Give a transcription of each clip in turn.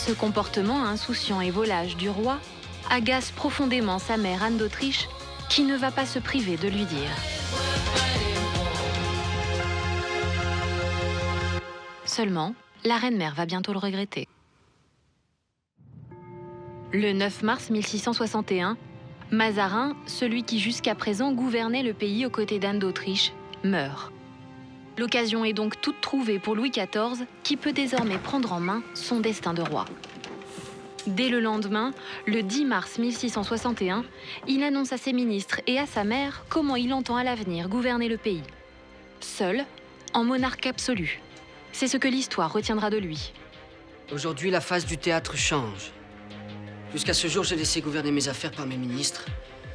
Ce comportement insouciant et volage du roi agace profondément sa mère Anne d'Autriche, qui ne va pas se priver de lui dire. Seulement, la reine-mère va bientôt le regretter. Le 9 mars 1661, Mazarin, celui qui jusqu'à présent gouvernait le pays aux côtés d'Anne d'Autriche, meurt. L'occasion est donc toute trouvée pour Louis XIV, qui peut désormais prendre en main son destin de roi. Dès le lendemain, le 10 mars 1661, il annonce à ses ministres et à sa mère comment il entend à l'avenir gouverner le pays. Seul, en monarque absolu. C'est ce que l'histoire retiendra de lui. Aujourd'hui, la face du théâtre change. Jusqu'à ce jour, j'ai laissé gouverner mes affaires par mes ministres,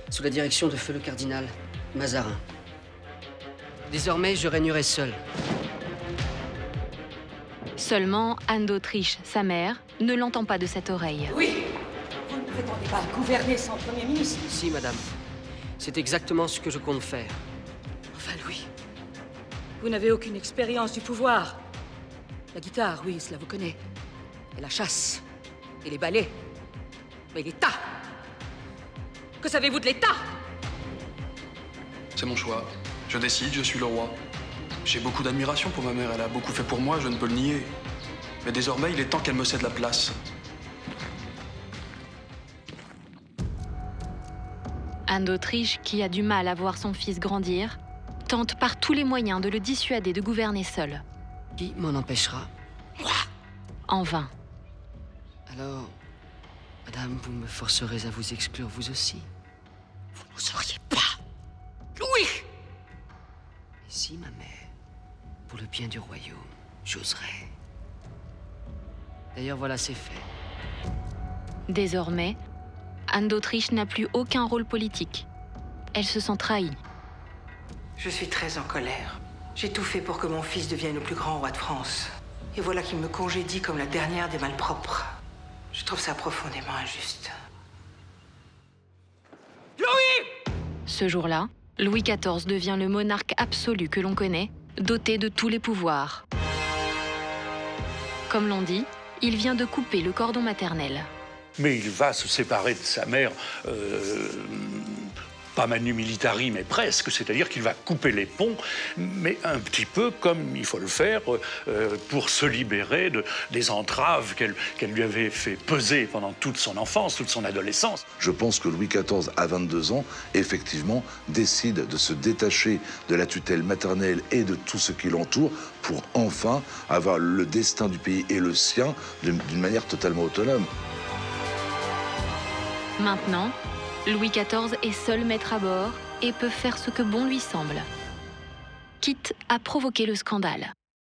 sous la direction de feu le cardinal Mazarin. Désormais, je régnerai seul. Seulement, Anne d'Autriche, sa mère, ne l'entend pas de cette oreille. Oui, vous ne prétendez pas gouverner sans Premier ministre. Si, madame. C'est exactement ce que je compte faire. Enfin, Louis, vous n'avez aucune expérience du pouvoir. La guitare, oui, cela vous connaît. Et la chasse. Et les ballets. Mais l'État! Que savez-vous de l'État? C'est mon choix. Je décide, je suis le roi. J'ai beaucoup d'admiration pour ma mère, elle a beaucoup fait pour moi, je ne peux le nier. Mais désormais, il est temps qu'elle me cède la place. Anne d'Autriche, qui a du mal à voir son fils grandir, tente par tous les moyens de le dissuader de gouverner seul. Qui m'en empêchera? Moi! En vain. Alors, madame, vous me forcerez à vous exclure vous aussi. Vous n'oseriez pas! Louis! Et si, ma mère, pour le bien du royaume, j'oserais. D'ailleurs, voilà, c'est fait. Désormais, Anne d'Autriche n'a plus aucun rôle politique. Elle se sent trahie. Je suis très en colère. J'ai tout fait pour que mon fils devienne le plus grand roi de France. Et voilà qu'il me congédie comme la dernière des malpropres. Je trouve ça profondément injuste. Louis! Ce jour-là, Louis XIV devient le monarque absolu que l'on connaît, doté de tous les pouvoirs. Comme l'on dit, il vient de couper le cordon maternel. Mais il va se séparer de sa mère, pas manu militari, mais presque. C'est-à-dire qu'il va couper les ponts, mais un petit peu comme il faut le faire pour se libérer des entraves qu'elle lui avait fait peser pendant toute son enfance, toute son adolescence. Je pense que Louis XIV, à 22 ans, effectivement, décide de se détacher de la tutelle maternelle et de tout ce qui l'entoure pour enfin avoir le destin du pays et le sien d'une manière totalement autonome. Maintenant, Louis XIV est seul maître à bord et peut faire ce que bon lui semble, quitte à provoquer le scandale.